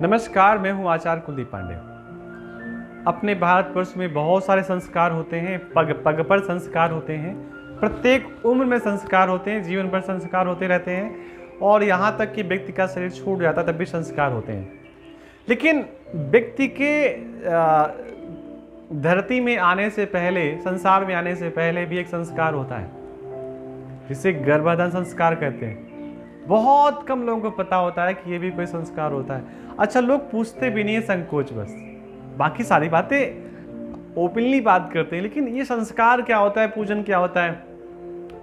नमस्कार, मैं हूं आचार्य कुलदीप पांडे। अपने भारतवर्ष में बहुत सारे संस्कार होते हैं, पग पग पर संस्कार होते हैं, प्रत्येक उम्र में संस्कार होते हैं, जीवन भर संस्कार होते रहते हैं और यहाँ तक कि व्यक्ति का शरीर छूट जाता तब भी संस्कार होते हैं। लेकिन व्यक्ति के धरती में आने से पहले, संसार में आने से पहले भी एक संस्कार होता है जिसे गर्भाधान संस्कार कहते हैं। बहुत कम लोगों को पता होता है कि ये भी कोई संस्कार होता है। अच्छा, लोग पूछते भी नहीं है, संकोच बस, बाकी सारी बातें ओपनली बात करते हैं। लेकिन ये संस्कार क्या होता है, पूजन क्या होता है,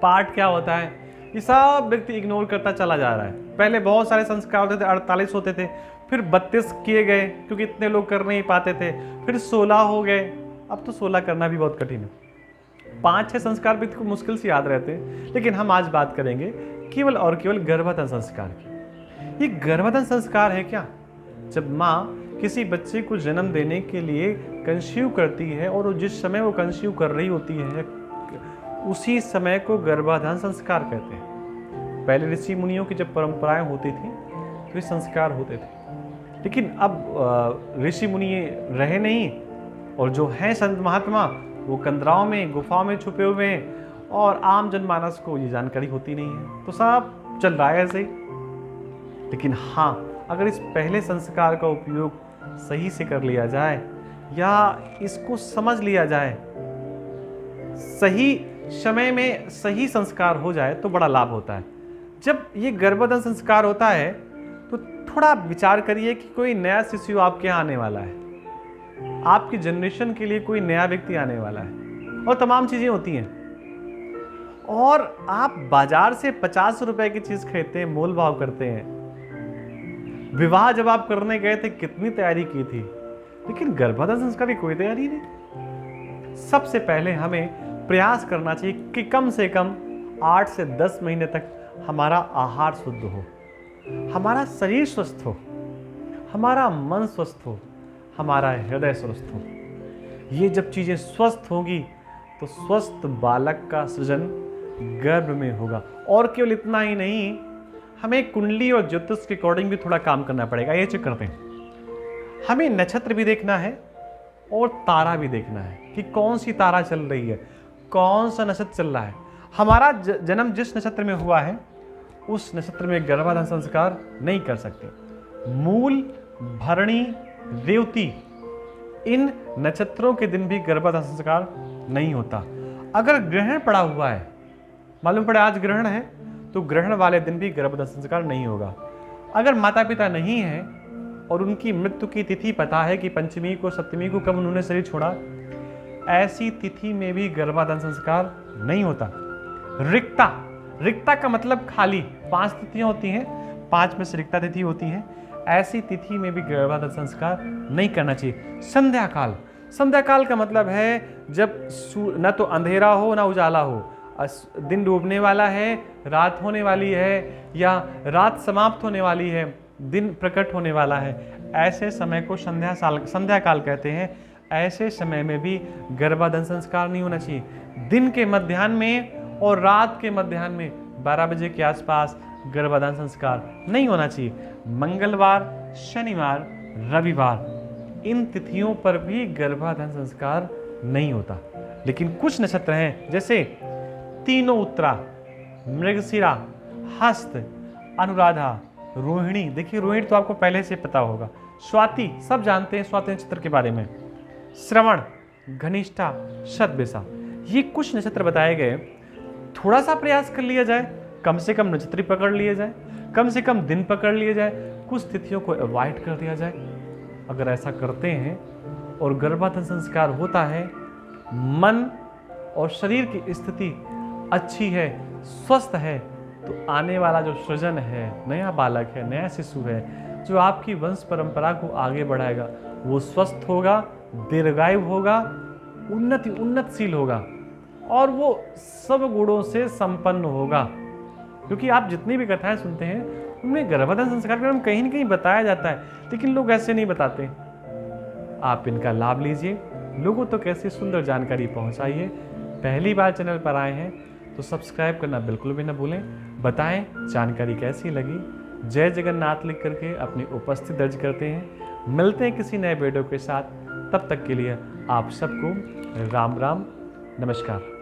पाठ क्या होता है, ये सब व्यक्ति इग्नोर करता चला जा रहा है। पहले बहुत सारे संस्कार होते थे, 48 होते थे, फिर 32 किए गए क्योंकि इतने लोग कर नहीं पाते थे, फिर 16 हो गए। अब तो 16 करना भी बहुत कठिन है। 5-6 संस्कार भी तो मुश्किल से याद रहते हैं। लेकिन हम आज बात करेंगे केवल और केवल गर्भाधान संस्कार की। ये गर्भाधान संस्कार है क्या? जब माँ किसी बच्चे को जन्म देने के लिए कंसीव करती है और जिस समय वो कंसीव कर रही होती है उसी समय को गर्भाधान संस्कार कहते हैं। पहले ऋषि मुनियों की जब परंपराएं होती थी तो ये संस्कार होते थे। लेकिन अब ऋषि मुनि रहे नहीं और जो हैं संत महात्मा वो कंदराओं में, गुफाओं में छुपे हुए हैं और आम जनमानस को ये जानकारी होती नहीं है, तो सब चल रहा है ऐसे ही। लेकिन हाँ, अगर इस पहले संस्कार का उपयोग सही से कर लिया जाए या इसको समझ लिया जाए, सही समय में सही संस्कार हो जाए तो बड़ा लाभ होता है। जब ये गर्भाधान संस्कार होता है तो थोड़ा विचार करिए कि कोई नया शिशु आपके यहाँ आने वाला है, आपकी जनरेशन के लिए कोई नया व्यक्ति आने वाला है और तमाम चीजें होती हैं। और आप बाजार से 50 रुपए की चीज खरीदते हैं, मोल भाव करते हैं। विवाह जब आप करने गए थे कितनी तैयारी की थी, लेकिन गर्भाधान संस्कार की कोई तैयारी नहीं। सबसे पहले हमें प्रयास करना चाहिए कि कम से कम 8 से 10 महीने तक हमारा आहार शुद्ध हो, हमारा शरीर स्वस्थ हो, हमारा मन स्वस्थ हो, हमारा हृदय स्वस्थ हो। ये जब चीजें स्वस्थ होगी तो स्वस्थ बालक का सृजन गर्भ में होगा। और केवल इतना ही नहीं, हमें कुंडली और ज्योतिष के अकॉर्डिंग भी थोड़ा काम करना पड़ेगा। ये चेक करते हैं, हमें नक्षत्र भी देखना है और तारा भी देखना है कि कौन सी तारा चल रही है, कौन सा नक्षत्र चल रहा है। हमारा जन्म जिस नक्षत्र में हुआ है उस नक्षत्र में गर्भाधान संस्कार नहीं कर सकते। मूल, भरणी, रेवती, इन नक्षत्रों के दिन भी गर्भाधान संस्कार नहीं होता। अगर ग्रहण पड़ा हुआ है, मालूम पड़े आज ग्रहण है, तो ग्रहण वाले दिन भी गर्भाधान संस्कार नहीं होगा। अगर माता पिता नहीं है और उनकी मृत्यु की तिथि पता है कि पंचमी को, सप्तमी को कब उन्होंने शरीर छोड़ा, ऐसी तिथि में भी गर्भाधान संस्कार नहीं होता। रिक्ता, रिक्ता का मतलब खाली, 5 तिथियां होती हैं, 5 में से रिक्ता तिथि होती है, ऐसी तिथि में भी गर्भाधान संस्कार नहीं करना चाहिए। संध्या काल, संध्या काल का मतलब है जब न तो अंधेरा हो ना उजाला हो, दिन डूबने वाला है, रात होने वाली है या रात समाप्त होने वाली है, दिन प्रकट होने वाला है, ऐसे समय को संध्या काल कहते हैं। ऐसे समय में भी गर्भाधान संस्कार नहीं होना चाहिए। दिन के मध्याह्न में और रात के मध्याह्न में 12 बजे के आसपास गर्भाधान संस्कार नहीं होना चाहिए। मंगलवार, शनिवार, रविवार, इन तिथियों पर भी गर्भाधान संस्कार नहीं होता। लेकिन कुछ नक्षत्र हैं जैसे तीनों उत्तरा, मृगशिरा, हस्त, अनुराधा, रोहिणी। देखिए रोहिणी तो आपको पहले से पता होगा, स्वाति, सब जानते हैं स्वाति नक्षत्र के बारे में, श्रवण, घनिष्ठा, शतभिषा, ये कुछ नक्षत्र बताए गए। थोड़ा सा प्रयास कर लिया जाए, कम से कम नक्षत्र पकड़ लिए जाए, कम से कम दिन पकड़ लिए जाए, कुछ तिथियों को अवॉइड कर दिया जाए। अगर ऐसा करते हैं और गर्भाधान संस्कार होता है, मन और शरीर की स्थिति अच्छी है, स्वस्थ है, तो आने वाला जो सृजन है, नया बालक है, नया शिशु है, जो आपकी वंश परंपरा को आगे बढ़ाएगा, वो स्वस्थ होगा, दीर्घायु होगा, उन्नतशील होगा और वो सब गुणों से संपन्न होगा। क्योंकि आप जितनी भी कथाएं सुनते हैं उनमें गर्भाधान संस्कार के बारे में कहीं न कहीं बताया जाता है, लेकिन लोग ऐसे नहीं बताते। आप इनका लाभ लीजिए, लोगों तक ऐसी सुंदर जानकारी पहुंचाइए। पहली बार चैनल पर आए हैं तो सब्सक्राइब करना बिल्कुल भी ना भूलें। बताएं जानकारी कैसी लगी। जय जगन्नाथ लिख करके अपनी उपस्थिति दर्ज करते हैं। मिलते हैं किसी नए वीडियो के साथ, तब तक के लिए आप सबको राम राम, नमस्कार।